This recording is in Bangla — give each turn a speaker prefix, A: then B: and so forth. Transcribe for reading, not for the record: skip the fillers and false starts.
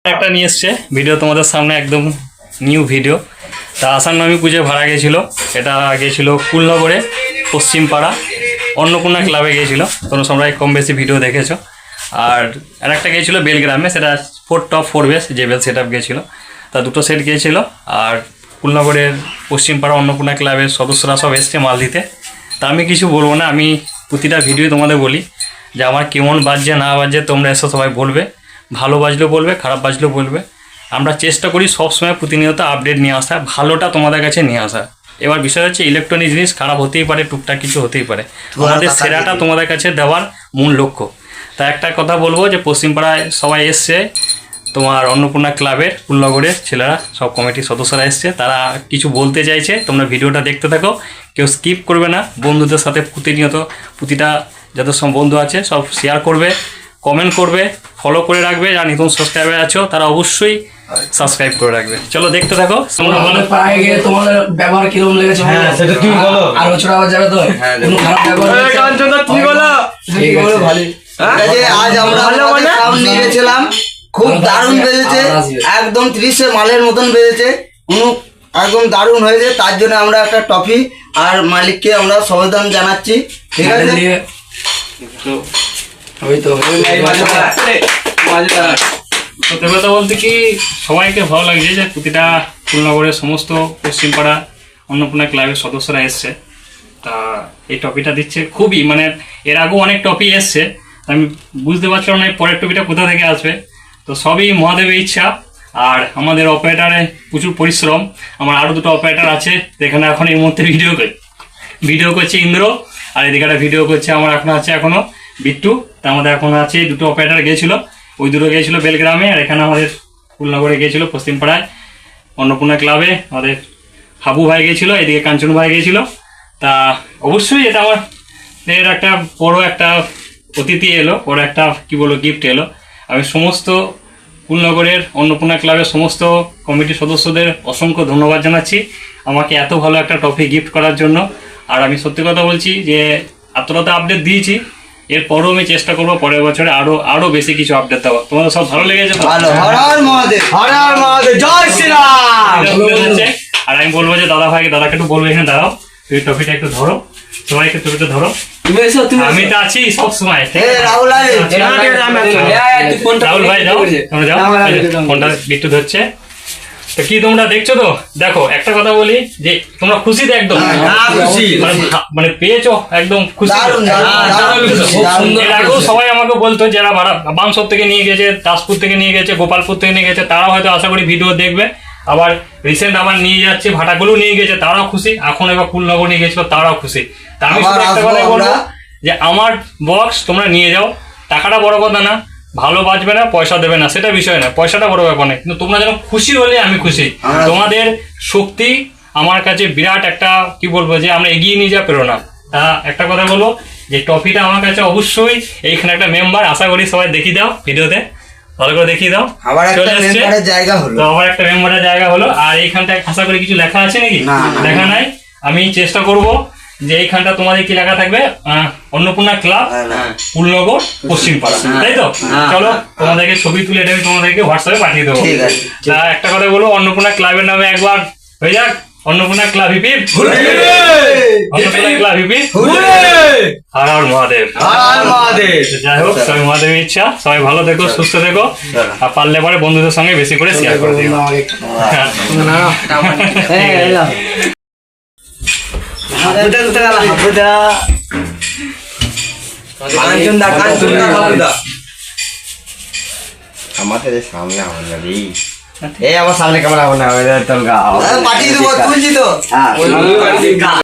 A: একটা নিয়ে এসছে ভিডিও তোমাদের সামনে, একদম নিউ ভিডিও। তা আসার নামে পুজো ভাড়া গিয়েছিল, এটা গিয়েছিল কুলনগরে পশ্চিমপাড়া অন্নপূর্ণা ক্লাবে গিয়েছিল, তোমরা সবাই কম বেশি ভিডিও দেখেছো। আর একটা গিয়েছিলো বেলগ্রামে, সেটা 4 টপ 4 বেস যে বেল সেট আপ গিয়েছিলো, তা দুটো সেট গিয়েছিল। আর কুলনগরের পশ্চিমপাড়া অন্নপূর্ণা ক্লাবের সদস্যরা সব এসছে মাল দিতে। তা আমি কিছু বলবো না, আমি প্রতিটা ভিডিও তোমাদের বলি যে আমার কেমন বাজছে না বাজছে তোমরা এসে সবাই বলবে, ভালো বাজলেও বলবে, খারাপ বাজলেও বলবে। আমরা চেষ্টা করি সবসময় প্রতিনিয়ত আপডেট নিয়ে আসা, ভালোটা তোমাদের কাছে নিয়ে আসা। এবার বিষয় হচ্ছে ইলেকট্রনিক জিনিস খারাপ হতেই পারে, টুকটাক কিছু হতেই পারে, আমাদের সেরাটা তোমাদের কাছে দেওয়ার মূল লক্ষ্য। তা একটা কথা বলবো যে পশ্চিমপাড়ায় সবাই এসছে, তোমার অন্নপূর্ণা ক্লাবের কুলনগরের ছেলেরা সব কমিটির সদস্যরা এসছে, তারা কিছু বলতে চাইছে। তোমরা ভিডিওটা দেখতে থাকো, কেউ স্কিপ করবে না। বন্ধুদের সাথে প্রতিনিয়ত প্রতিটা যত সব বন্ধু আছে সব শেয়ার করবে, কমেন্ট করবে, ফলো করে রাখবে। যারা নতুন সাবস্ক্রাইবার আছো তারা অবশ্যই সাবস্ক্রাইব করে রাখবে। চলো দেখতে থাকো।
B: পাড়ায় গিয়ে তোমাদের ব্যবহার কিরকম লেগেছে?
C: হ্যাঁ সেটা তুমি বলো।
B: আর বছর আবার যাবে তো কোনো খারাপ ব্যবহার
C: তুমি বলো।
B: ঠিক আছে ভালো।
D: আজ আমরা সাউন্ড নিয়ে গেছিলাম, খুব দারুণ বেজেছে, একদম 30 মালের মতন বেজেছে, একদম দারুণ হয়েছে। তার জন্য আমরা একটা টফি আর মালিককে আমরা সমাধান জানাচ্ছি। ঠিক আছে,
A: সত্যি কথা বলতে কি সবাইকে ভালো লাগছে যে প্রতিটা কুলনগরের সমস্ত পশ্চিমপাড়া অন্নপূর্ণা ক্লাবের সদস্যরা এসছে। তা এই টপিটা দিচ্ছে খুবই, মানে এর আগেও অনেক টপি এসছে, আমি বুঝতে পারছিলাম না পরের টপিটা কোথা থেকে আসবে। তো সবই মহাদেবের ইচ্ছা। আর আমাদের অপারেটারে প্রচুর পরিশ্রম, আমার আরও দুটো অপারেটার আছে, এখানে এখন এই মুহূর্তে ভিডিও করছে ইন্দ্র, আর এদিকে একটা ভিডিও করছে আমার এখন আছে এখনো বিট্টু। তা আমাদের এখন আছে দুটো অপারেটার গিয়েছিল, ওই দুটো গিয়েছিল বেলগ্রামে, আর এখানে আমাদের কুলনগরে গিয়েছিল পশ্চিমপাড়ায় অন্নপূর্ণা ক্লাবে আমাদের হাবু ভাই গিয়েছিল, এদিকে কাঞ্চন ভাই গিয়েছিল। তা অবশ্যই এটা আমার এর একটা বড় একটা অতিথি এলো, বড় একটা কি বলবো গিফট এলো। আমি সমস্ত কুলনগরের অন্নপূর্ণা ক্লাবের সমস্ত কমিটির সদস্যদের অসংখ্য ধন্যবাদ জানাচ্ছি আমাকে এত ভালো একটা ট্রফি গিফট করার জন্য। আর আমি সত্যি কথা বলছি যে এতটা তো আপডেট দিয়েছি, এরপরও আমি চেষ্টা করবো পরের বছরে আরো বেশি কিছু আপডেট দেওয়া। তোমাদের সব ভালো লেগেছে?
D: ভালো। হর হর মহাদেব, হর হর মহাদেব, জয় শ্রীরাম।
A: আর আমি বলবো যে দাদাকে একটু বলবো এখানে দাঁড়াও, তুই ট্রফিটা একটু ধরো, সবাই একটু ট্রফিটা ধরো। আমি তো আছি সব সময়।
D: রাহুল
A: রাহুল ভাই যাও, তোমরা যাও, ফোনটা একটু ধরছে। তো কি তোমরা দেখছো তো? দেখো একটা কথা বলি যে তোমরা খুশি তো একদম, মানে পেয়েছো একদম খুশি। এর আগেও সবাই আমাকে বলতো যারা বামসর থেকে নিয়ে গেছে, দাসপুর থেকে নিয়ে গেছে, গোপালপুর থেকে নিয়ে গেছে, তারাও হয়তো আশা করি ভিডিও দেখবে। আবার রিসেন্ট আবার নিয়ে যাচ্ছে, ভাটাগুলো নিয়ে গেছে, তারাও খুশি। এখন এবার কুলনগর নিয়ে গেছিল, তারাও খুশি। তা আমি শুধু একটা কথা বলবো যে আমার বক্স তোমরা নিয়ে যাও, টাকাটা বড় কথা না, ভালো বাজবে না, পয়সা দেবে না, সেটা বিষয় না, পয়সাটা বড় ব্যাপার না, কিন্তু তোমরা যেন খুশি হলে আমি খুশি। তোমাদের শক্তি আমার কাছে বিরাট একটা কি বলবো যে আমরা এগিয়ে নিয়ে যা পেরো না। তা একটা কথা বলবো যে ট্রফিটা আমার কাছে অবশ্যই এইখানে একটা মেম্বার, আশা করি সবাই দেখিয়ে দাও ভিডিওতে, ভালো করে দেখিয়ে দাও।
D: আবার একটা মেম্বারের জায়গা হলো,
A: তো আবার একটা মেম্বারের জায়গা হলো। আর এইখানটা আশা করি কিছু লেখা আছে নাকি? লেখা নাই। আমি চেষ্টা করব যে এইখানটা তোমাদের কি লেখা থাকবে, অন্নপূর্ণা ক্লাব কুলনগর পশ্চিমপাড়া, তাই তো? চলো তোমাদেরকে ছবি তুলে এটা আমি তোমাদেরকে হোয়াটসঅ্যাপে পাঠিয়ে দেবো। তা একটা কথা বলবো, অন্নপূর্ণা ক্লাবের নামে একবার হয়ে যাক, Annapurna club hip hip, Annapurna club hip hip, হর হর মহাদেব। যাই হোক, সবাই মহাদেবের ইচ্ছা, সবাই ভালো থেকো, সুস্থ থেকো, আর পারলে পরে বন্ধুদের সঙ্গে বেশি করে শেয়ার করে দিও।
C: আমাদের সামনে আমাদের এই আমার সামনে ক্যামেরা হবে না, পাঠিয়ে দেবো, তুলছি তো।